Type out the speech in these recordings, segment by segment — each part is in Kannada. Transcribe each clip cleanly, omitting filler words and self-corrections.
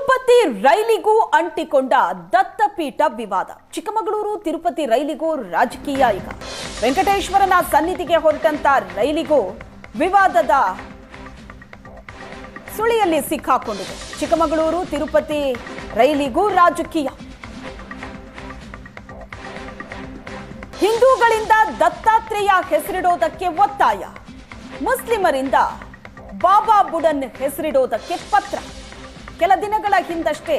ತಿರುಪತಿ ರೈಲಿಗೂ ಅಂಟಿಕೊಂಡ ದತ್ತಪೀಠ ವಿವಾದ. ಚಿಕ್ಕಮಗಳೂರು ತಿರುಪತಿ ರೈಲಿಗೂ ರಾಜಕೀಯ. ಈಗ ವೆಂಕಟೇಶ್ವರನ ಸನ್ನಿಧಿಗೆ ಹೊರಟಂತ ರೈಲಿಗೂ ವಿವಾದದ ಸುಳಿಯಲ್ಲಿ ಸಿಕ್ಕಾಕೊಂಡಿದೆ. ಚಿಕ್ಕಮಗಳೂರು ತಿರುಪತಿ ರೈಲಿಗೂ ರಾಜಕೀಯ. ಹಿಂದೂಗಳಿಂದ ದತ್ತಾತ್ರೇಯ ಹೆಸರಿಡೋದಕ್ಕೆ ಒತ್ತಾಯ, ಮುಸ್ಲಿಮರಿಂದ ಬಾಬಾ ಬುಡನ್ ಹೆಸರಿಡೋದಕ್ಕೆ ಪತ್ರ. ಕೆಲ ದಿನಗಳ ಹಿಂದಷ್ಟೇ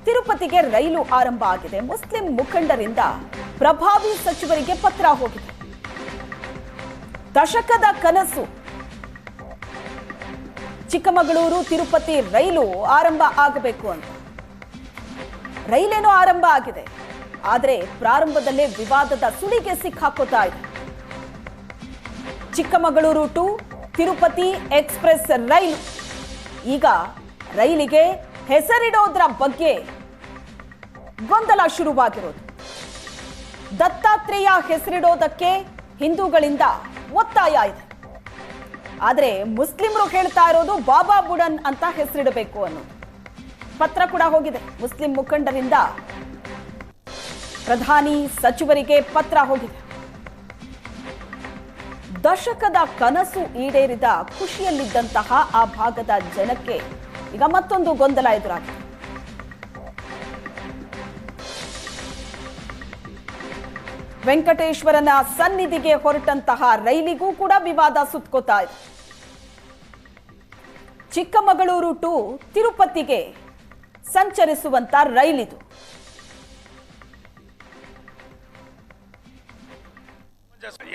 ತಿರುಪತಿಗೆ ರೈಲು ಆರಂಭ ಆಗಿದೆ. ಮುಸ್ಲಿಂ ಮುಖಂಡರಿಂದ ಪ್ರಭಾವಿ ಸಚಿವರಿಗೆ ಪತ್ರ ಹೋಗಿದೆ. ದಶಕದ ಕನಸು ಚಿಕ್ಕಮಗಳೂರು ತಿರುಪತಿ ರೈಲು ಆರಂಭ ಆಗಬೇಕು ಅಂತ. ರೈಲೇನೋ ಆರಂಭ ಆಗಿದೆ, ಆದರೆ ಪ್ರಾರಂಭದಲ್ಲೇ ವಿವಾದದ ಸುಳಿಗೆ ಸಿಕ್ಕಾಕೋತಾ ಇದೆ. ಚಿಕ್ಕಮಗಳೂರು ಟು ತಿರುಪತಿ ಎಕ್ಸ್ಪ್ರೆಸ್ ರೈಲು. ಈಗ ರೈಲಿಗೆ ಹೆಸರಿಡೋದ್ರ ಬಗ್ಗೆ ಗೊಂದಲ ಶುರುವಾಗಿರೋದು. ದತ್ತಾತ್ರೇಯ ಹೆಸರಿಡೋದಕ್ಕೆ ಹಿಂದೂಗಳಿಂದ ಒತ್ತಾಯ ಇದೆ, ಆದರೆ ಮುಸ್ಲಿಮರು ಹೇಳ್ತಾ ಇರೋದು ಬಾಬಾ ಬುಡನ್ ಅಂತ ಹೆಸರಿಡಬೇಕು ಅನ್ನೋದು. ಪತ್ರ ಕೂಡ ಹೋಗಿದೆ. ಮುಸ್ಲಿಂ ಮುಖಂಡರಿಂದ ಪ್ರಧಾನಿ ಸಚಿವರಿಗೆ ಪತ್ರ ಹೋಗಿದೆ. ದಶಕದ ಕನಸು ಈಡೇರಿದ ಖುಷಿಯಲ್ಲಿದ್ದಂತಹ ಆ ಭಾಗದ ಜನಕ್ಕೆ ಈಗ ಮತ್ತೊಂದು ಗೊಂದಲ ಎದುರಾಗಿದೆ. ವೆಂಕಟೇಶ್ವರನ ಸನ್ನಿಧಿಗೆ ಹೊರಟಂತಹ ರೈಲಿಗೂ ಕೂಡ ವಿವಾದ ಸುತ್ತಕೋತಾ ಇದೆ. ಚಿಕ್ಕಮಗಳೂರು ಟು ತಿರುಪತಿಗೆ ಸಂಚರಿಸುವಂತ ರೈಲಿದು.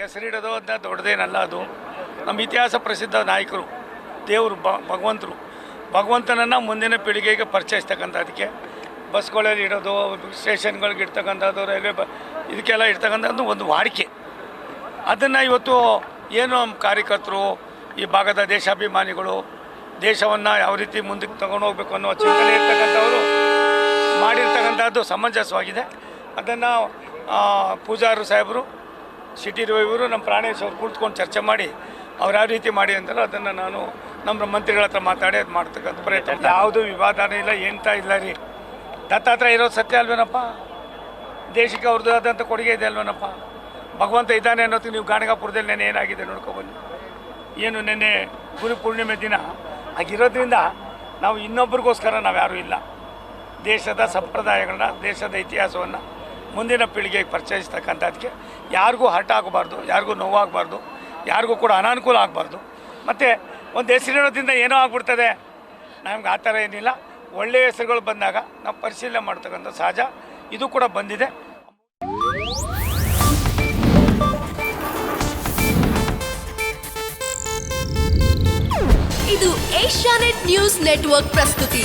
ಹೆಸರಿಡೋದು ಅಂತ ದೊಡ್ಡದೇನಲ್ಲ. ಅದು ನಮ್ಮ ಇತಿಹಾಸ ಪ್ರಸಿದ್ಧ ನಾಯಕರು, ದೇವರು, ಭಗವಂತರು. ಭಗವಂತನನ್ನು ಮುಂದಿನ ಪೀಳಿಗೆಗೆ ಪರಿಚಯಿಸ್ತಕ್ಕಂಥದ್ದಕ್ಕೆ ಬಸ್ಗಳಲ್ಲಿ ಇಡೋದು, ಸ್ಟೇಷನ್ಗಳಿಗೆ ಇಡ್ತಕ್ಕಂಥದ್ದು, ರೈಲ್ವೆ ಇದಕ್ಕೆಲ್ಲ ಇಡ್ತಕ್ಕಂಥದ್ದು ಒಂದು ವಾಡಿಕೆ. ಅದನ್ನು ಇವತ್ತು ಏನು ನಮ್ಮ ಕಾರ್ಯಕರ್ತರು, ಈ ಭಾಗದ ದೇಶಾಭಿಮಾನಿಗಳು, ದೇಶವನ್ನು ಯಾವ ರೀತಿ ಮುಂದಕ್ಕೆ ತಗೊಂಡು ಹೋಗ್ಬೇಕು ಅನ್ನೋ ಚಿಂತನೆ ಇರ್ತಕ್ಕಂಥವರು ಮಾಡಿರ್ತಕ್ಕಂಥದ್ದು ಸಮಂಜಸವಾಗಿದೆ. ಅದನ್ನು ಪೂಜಾರು ಸಾಹೇಬರು, ಸಿಟಿ ರವಿಯವರು, ನಮ್ಮ ಪ್ರಾಣೇಶ್ ಅವರು ಕುಳಿತುಕೊಂಡು ಚರ್ಚೆ ಮಾಡಿ ಅವ್ರು ಯಾವ ರೀತಿ ಮಾಡಿ ಅಂತಾರೋ ಅದನ್ನು ನಾನು ನಮ್ಮ ಮಂತ್ರಿಗಳ ಹತ್ರ ಮಾತಾಡಿ ಅದು ಮಾಡ್ತಕ್ಕಂಥ ಪ್ರಯತ್ನ. ಯಾವುದೂ ವಿವಾದನೇ ಇಲ್ಲ, ಎಂತ ಇಲ್ಲ ರೀ. ದತ್ತಾತ್ರೇಯ ಇರೋದು ಸತ್ಯ ಅಲ್ವೇನಪ್ಪ? ದೇಶಕ್ಕೆ ಅವ್ರದ್ದು ಆದಂಥ ಕೊಡುಗೆ ಇದೆ ಅಲ್ವೇನಪ್ಪ? ಭಗವಂತ ಇದ್ದಾನೆ ಅನ್ನೋದಕ್ಕೆ ನೀವು ಗಾಣಗಾಪುರದಲ್ಲಿ ನೆನೆ ಏನಾಗಿದೆ ನೋಡ್ಕೊಬನ್ನಿ. ಏನು ನೆನ್ನೆ ಗುರು ಪೂರ್ಣಿಮೆ ದಿನ ಆಗಿರೋದ್ರಿಂದ ನಾವು ಇನ್ನೊಬ್ರಿಗೋಸ್ಕರ ನಾವು ಯಾರೂ ಇಲ್ಲ. ದೇಶದ ಸಂಪ್ರದಾಯಗಳನ್ನ, ದೇಶದ ಇತಿಹಾಸವನ್ನು ಮುಂದಿನ ಪೀಳಿಗೆಗೆ ಪರಿಚಯಿಸ್ತಕ್ಕಂಥದ್ದಕ್ಕೆ ಯಾರಿಗೂ ಹರ್ಟ್ ಆಗಬಾರ್ದು, ಯಾರಿಗೂ ನೋವಾಗಬಾರ್ದು, ಯಾರಿಗೂ ಕೂಡ ಅನಾನುಕೂಲ ಆಗಬಾರ್ದು. ಮತ್ತು ಒಂದು ಹೆಸರಿಡೋದ್ರಿಂದ ಏನೋ ಆಗ್ಬಿಡ್ತದೆ, ನಮ್ಗೆ ಆ ಥರ ಏನಿಲ್ಲ. ಒಳ್ಳೆಯ ಹೆಸರುಗಳು ಬಂದಾಗ ನಾವು ಪರಿಶೀಲನೆ ಮಾಡ್ತಕ್ಕಂಥ ಸಹಜ. ಇದು ಕೂಡ ಬಂದಿದೆ. ಇದು ಏಷ್ಯಾನೆಟ್ ನ್ಯೂಸ್ ನೆಟ್ವರ್ಕ್ ಪ್ರಸ್ತುತಿ.